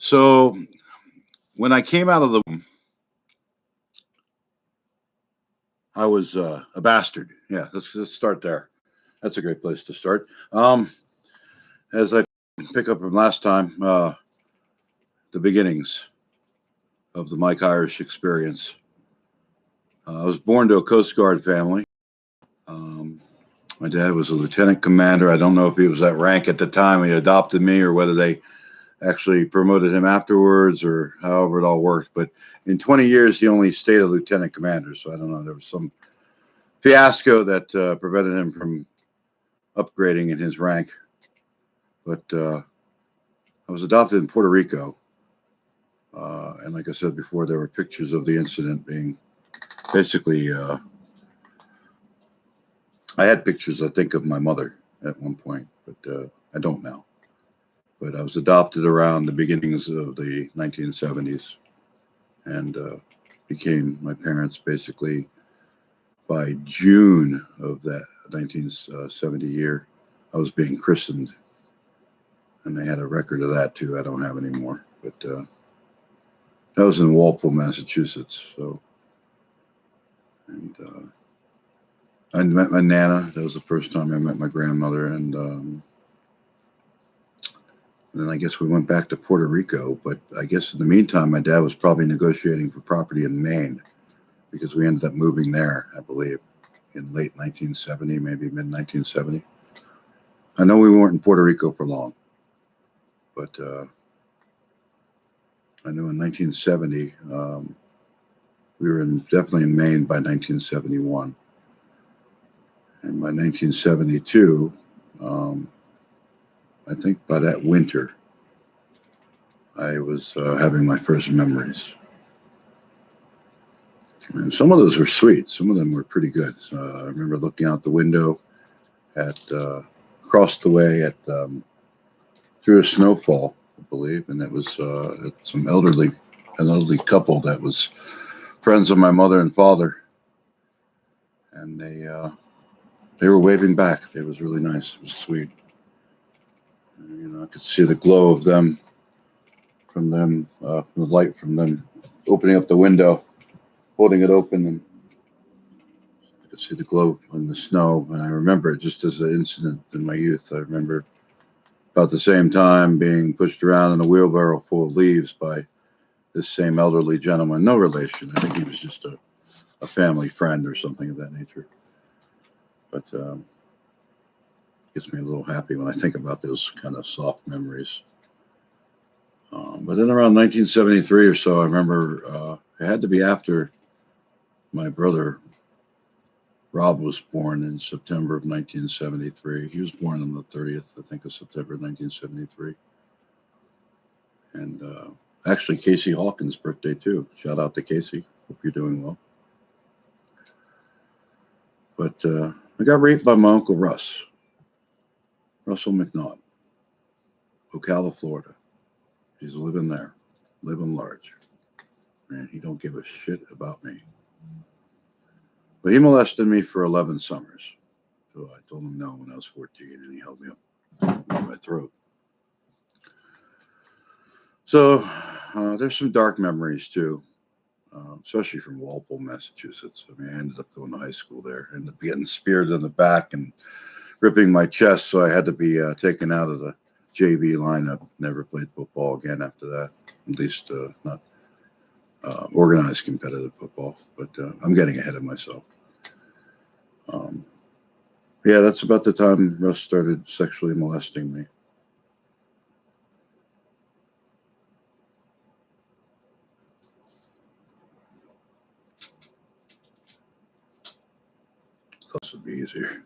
So when I came out of the womb, I was a bastard. Yeah, let's start there. That's a great place to start. As I pick up from last time, the beginnings of the Mike Irish experience. I was born to a Coast Guard family. My dad was a lieutenant commander. I don't know if he was that rank at the time he adopted me or whether they actually promoted him afterwards or however it all worked. But in 20 years, he only stayed a lieutenant commander. So I don't know. There was some fiasco that prevented him from upgrading in his rank. But I was adopted in Puerto Rico. And like I said before, there were pictures of the incident being basically, I had pictures, I think, of my mother at one point, but I don't now. But I was adopted around the beginnings of the 1970s and became my parents basically by June of that 1970 year. I was being christened, and they had a record of that too. I don't have anymore, but that was in Walpole, Massachusetts. So, and I met my Nana. That was the first time I met my grandmother, and then I guess we went back to Puerto Rico. But I guess in the meantime, my dad was probably negotiating for property in Maine because we ended up moving there, I believe, in late 1970, maybe mid 1970. I know we weren't in Puerto Rico for long, but I know in 1970 we were definitely in Maine by 1971. And by 1972, I think by that winter, I was having my first memories. And some of those were sweet. Some of them were pretty good. I remember looking out the window at across the way at through a snowfall, I believe, and it was an elderly couple that was friends of my mother and father, and they were waving back. It was really nice. It was sweet. I could see the glow of them, from them, the light from them opening up the window, holding it open, and I could see the glow in the snow. And I remember it just as an incident in my youth. I remember about the same time being pushed around in a wheelbarrow full of leaves by this same elderly gentleman. No relation. I think he was just a family friend or something of that nature. But gets me a little happy when I think about those kind of soft memories. But then around 1973 or so, I remember it had to be after my brother Rob was born in September of 1973. He was born on the 30th, I think, of September 1973. And actually, Casey Hawkins' birthday, too. Shout out to Casey. Hope you're doing well. But I got raped by my Uncle Russell McNaught, Ocala, Florida. He's living there, living large. Man, he don't give a shit about me. But he molested me for 11 summers. So I told him no when I was 14, and he held me up by my throat. So there's some dark memories, too, especially from Walpole, Massachusetts. I mean, I ended up going to high school there, ended up getting speared in the back and ripping my chest, so I had to be taken out of the JV lineup. Never played football again after that, at least not organized competitive football. But I'm getting ahead of myself. Yeah, that's about the time Russ started sexually molesting me. This would be easier.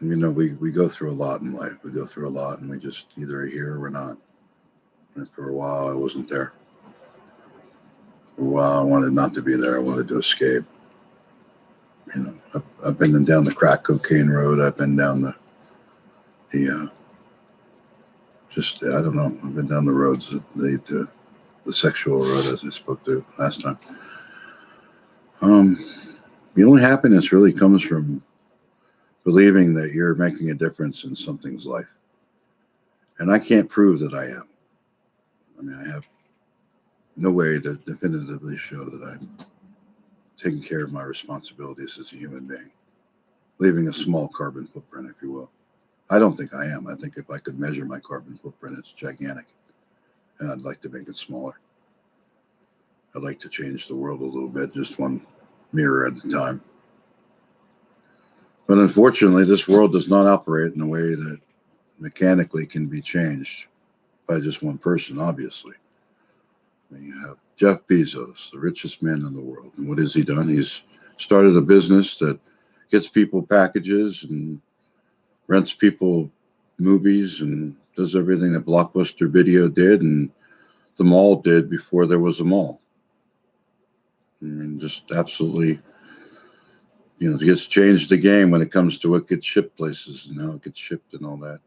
We go through a lot in life. We go through a lot, and we just either are here or we're not. And for a while, I wasn't there. For a while, I wanted not to be there. I wanted to escape. I've been down the crack cocaine road. I've been down the I don't know. I've been down the roads that lead to the sexual road, as I spoke to last time. The only happiness really comes from believing that you're making a difference in something's life. And I can't prove that I am. I mean, I have no way to definitively show that I'm taking care of my responsibilities as a human being, leaving a small carbon footprint, if you will. I don't think I am. I think if I could measure my carbon footprint, it's gigantic. And I'd like to make it smaller. I'd like to change the world a little bit, just one mirror at a time. But unfortunately, this world does not operate in a way that mechanically can be changed by just one person, obviously. You have Jeff Bezos, the richest man in the world. And what has he done? He's started a business that gets people packages and rents people movies and does everything that Blockbuster Video did and the mall did before there was a mall. I mean, just absolutely, it gets changed the game when it comes to what gets shipped places and how it gets shipped and all that.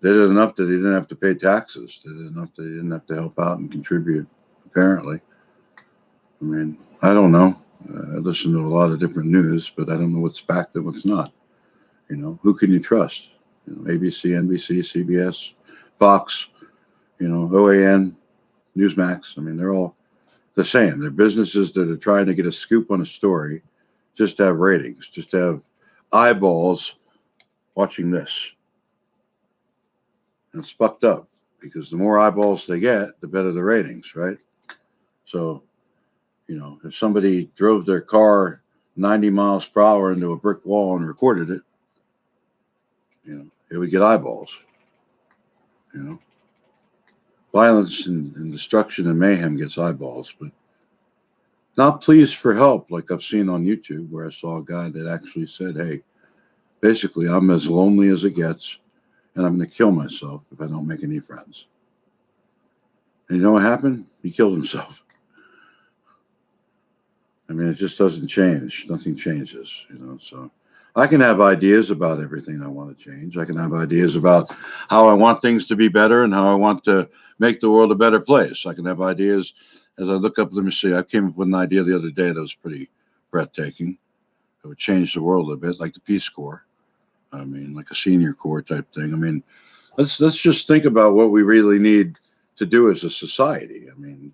They did enough that he didn't have to pay taxes. They did enough that he didn't have to help out and contribute, apparently. I mean, I don't know. I listen to a lot of different news, but I don't know what's fact and what's not. Who can you trust? ABC, NBC, CBS, Fox, OAN, Newsmax. I mean, they're all the same. They're businesses that are trying to get a scoop on a story, just to have ratings, just to have eyeballs watching this. And it's fucked up because the more eyeballs they get, the better the ratings, right? So, if somebody drove their car 90 miles per hour into a brick wall and recorded it, it would get eyeballs. Violence and destruction and mayhem gets eyeballs, but not pleas for help like I've seen on YouTube, where I saw a guy that actually said, hey, basically, I'm as lonely as it gets, and I'm going to kill myself if I don't make any friends. And you know what happened? He killed himself. I mean, it just doesn't change. Nothing changes, so I can have ideas about everything I want to change. I can have ideas about how I want things to be better and how I want to make the world a better place. I can have ideas as I look up. Let me see. I came up with an idea the other day that was pretty breathtaking. It would change the world a bit, like the Peace Corps. I mean, like a senior corps type thing. I mean, let's just think about what we really need to do as a society. I mean,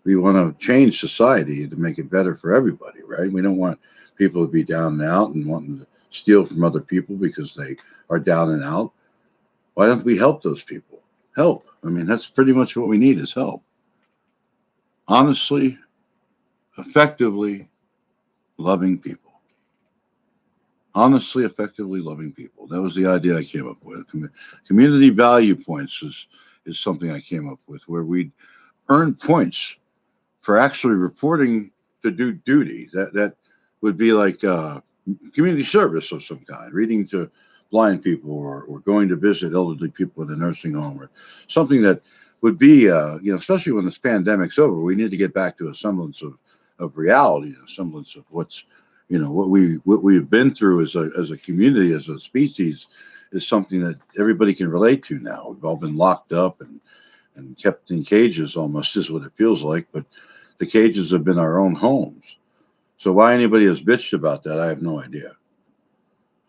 we want to change society to make it better for everybody, right? We don't want people to be down and out and wanting to steal from other people because they are down and out. Why don't we help those people? Help. I mean, that's pretty much what we need is help. Honestly, effectively loving people. Honestly, effectively loving people. That was the idea I came up with. Community value points is something I came up with, where we'd earn points for actually reporting to do duty. That would be like community service of some kind, reading to blind people or going to visit elderly people in a nursing home or something that would be, especially when this pandemic's over, we need to get back to a semblance of reality, a semblance of what's, what we've been through as a community, as a species, is something that everybody can relate to now. We've all been locked up and kept in cages almost is what it feels like, but the cages have been our own homes. So why anybody has bitched about that, I have no idea.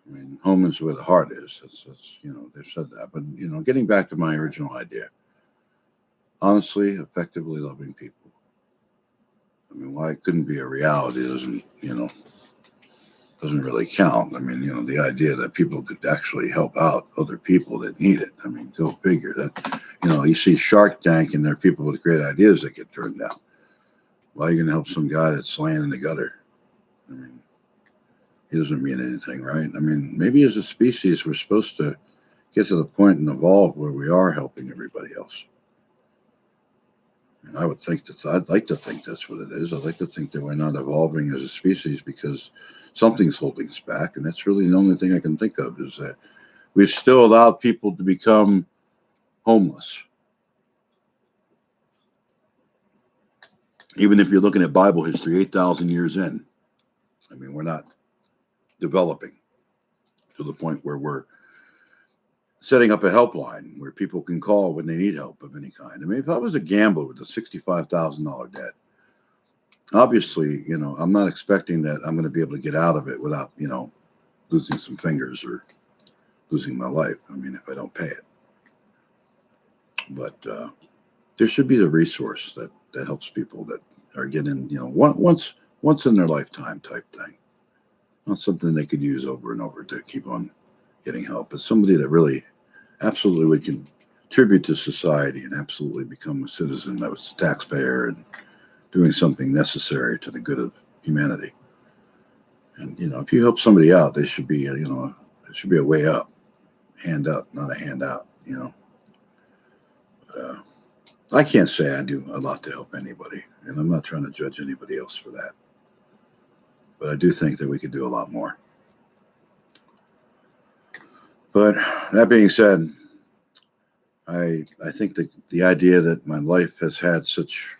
I mean, home is where the heart is. That's they've said that. But, getting back to my original idea, honestly, effectively loving people. I mean, why it couldn't be a reality doesn't really count. I mean, the idea that people could actually help out other people that need it. I mean, go figure that, you see Shark Tank and there are people with great ideas that get turned down. Why are you going to help some guy that's laying in the gutter? I mean, he doesn't mean anything, right? I mean, maybe as a species, we're supposed to get to the point and evolve where we are helping everybody else. And I would think I'd like to think that's what it is. I'd like to think that we're not evolving as a species because something's holding us back. And that's really the only thing I can think of is that we've still allowed people to become homeless. Even if you're looking at Bible history, 8,000 years in, I mean, we're not developing to the point where we're setting up a helpline where people can call when they need help of any kind. I mean, if I was a gambler with a $65,000 debt, obviously, I'm not expecting that I'm going to be able to get out of it without, losing some fingers or losing my life. I mean, if I don't pay it. But there should be the resource that helps people that are getting, once in their lifetime type thing. Not something they could use over and over to keep on getting help, but somebody that really absolutely would contribute to society and absolutely become a citizen that was a taxpayer and doing something necessary to the good of humanity. And if you help somebody out, they should be, it should be a way up, hand up, not a handout. But, I can't say I do a lot to help anybody, and I'm not trying to judge anybody else for that. But I do think that we could do a lot more. But that being said, I think that the idea that my life has had such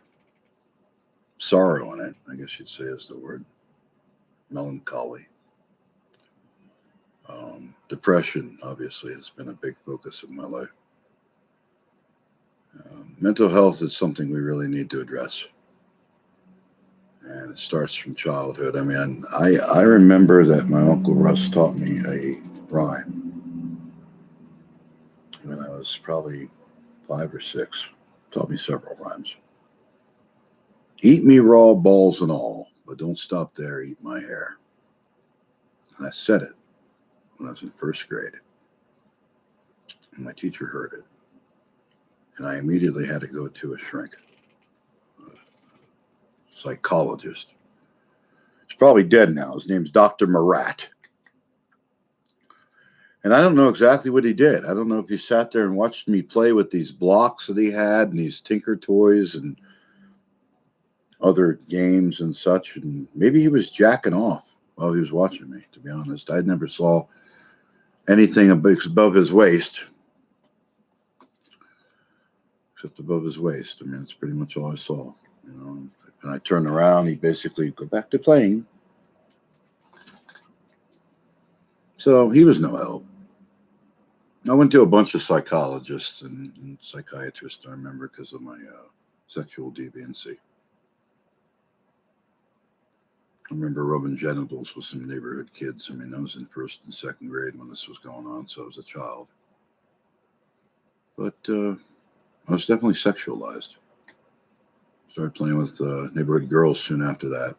sorrow in it, I guess you'd say is the word, melancholy. Depression, obviously, has been a big focus of my life. Mental health is something we really need to address. And it starts from childhood. I mean, I remember that my Uncle Russ taught me a rhyme when I was probably 5 or 6. Taught me several rhymes. Eat me raw, balls and all, but don't stop there, eat my hair. And I said it when I was in first grade. And my teacher heard it. And I immediately had to go to a shrink, a psychologist. He's probably dead now. His name's Dr. Marat. And I don't know exactly what he did. I don't know if he sat there and watched me play with these blocks that he had and these Tinker Toys and other games and such. And maybe he was jacking off while he was watching me, to be honest. I never saw anything above his waist. Except above his waist. I mean, that's pretty much all I saw. And I turned around, he'd basically go back to playing. So he was no help. I went to a bunch of psychologists and psychiatrists, I remember, because of my sexual deviancy. I remember rubbing genitals with some neighborhood kids. I mean, I was in first and second grade when this was going on, so I was a child. But I was definitely sexualized. Started playing with neighborhood girls soon after that.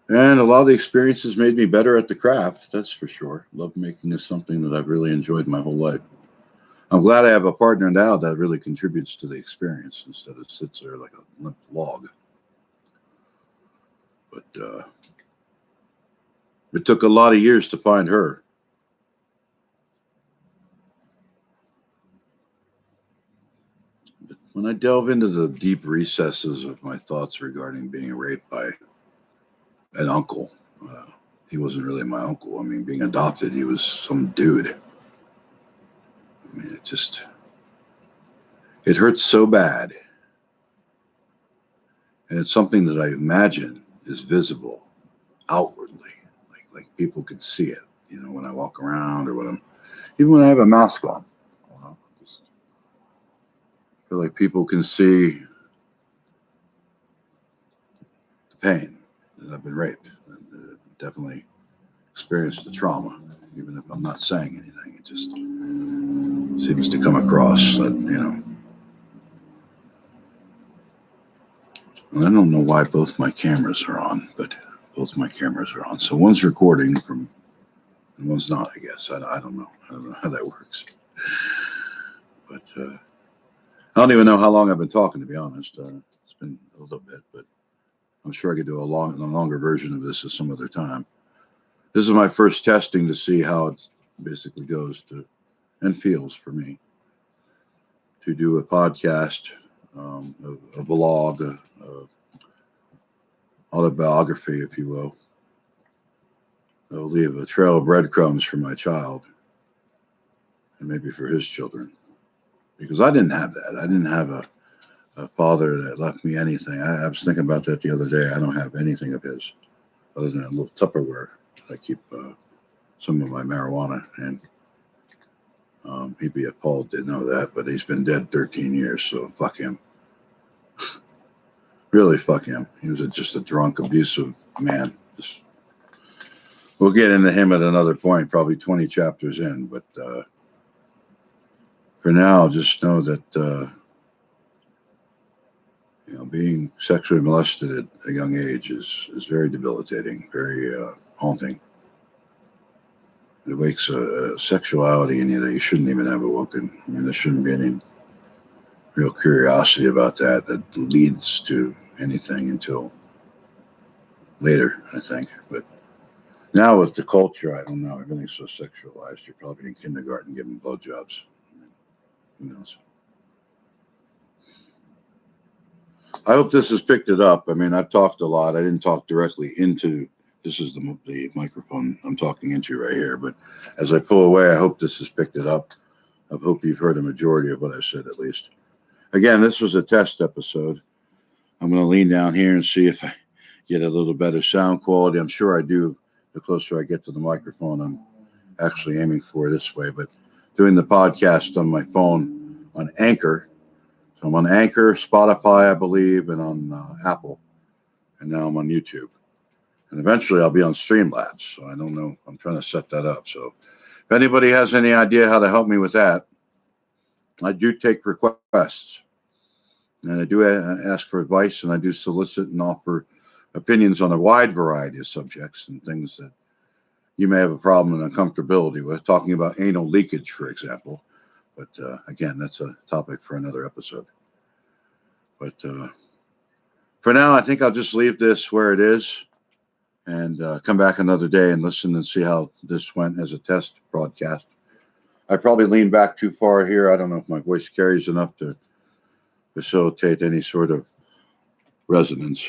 And a lot of the experiences made me better at the craft, that's for sure. Love making is something that I've really enjoyed my whole life. I'm glad I have a partner now that really contributes to the experience instead of sits there like a limp log. But it took a lot of years to find her. But when I delve into the deep recesses of my thoughts regarding being raped by an uncle, he wasn't really my uncle. I mean, being adopted, he was some dude. I mean, it hurts so bad. And it's something that I imagine is visible outwardly. Like people can see it, when I walk around or even when I have a mask on. Just feel like people can see the pain that I've been raped. And, definitely experienced the trauma, even if I'm not saying anything. It just seems to come across that, And I don't know why both my cameras are on, but both my cameras are on. So one's recording and one's not, I guess. I don't know. I don't know how that works. But I don't even know how long I've been talking, to be honest. It's been a little bit, but I'm sure I could do a longer version of this at some other time. This is my first testing to see how it basically goes and feels for me to do a podcast, a vlog, autobiography, if you will. It'll leave a trail of breadcrumbs for my child and maybe for his children. Because I didn't have that. I didn't have a father that left me anything. I was thinking about that the other day. I don't have anything of his other than a little Tupperware. I keep some of my marijuana in. He'd be appalled to know that, but he's been dead 13 years, so fuck him. Really, fuck him. He was just a drunk, abusive man. We'll get into him at another point, probably 20 chapters in. But for now, just know that being sexually molested at a young age is very debilitating, very haunting. It wakes a sexuality in you that you shouldn't even have awoken. I mean, there shouldn't be any real curiosity about that leads to anything until later, I think. But now with the culture, I don't know. Everything's so sexualized. You're probably in kindergarten giving blowjobs. Who knows? I hope this has picked it up. I mean, I've talked a lot. I didn't talk directly into. This is the microphone I'm talking into right here. But as I pull away, I hope this has picked it up. I hope you've heard a majority of what I said, at least. Again, this was a test episode. I'm going to lean down here and see if I get a little better sound quality. I'm sure I do. The closer I get to the microphone, I'm actually aiming for this way. But doing the podcast on my phone on Anchor. So I'm on Anchor, Spotify, I believe, and on Apple. And now I'm on YouTube. And eventually I'll be on Streamlabs. So I don't know. I'm trying to set that up. So if anybody has any idea how to help me with that, I do take requests. And I do ask for advice, and I do solicit and offer opinions on a wide variety of subjects and things that you may have a problem and uncomfortability with. Talking about anal leakage, for example. But again, that's a topic for another episode. But for now, I think I'll just leave this where it is and come back another day and listen and see how this went as a test broadcast. I probably leaned back too far here. I don't know if my voice carries enough to facilitate any sort of resonance,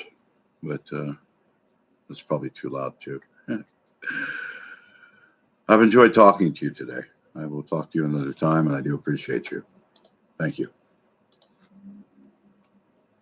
but it's probably too loud too. I've enjoyed talking to you today. I will talk to you another time, and I do appreciate you. Thank you.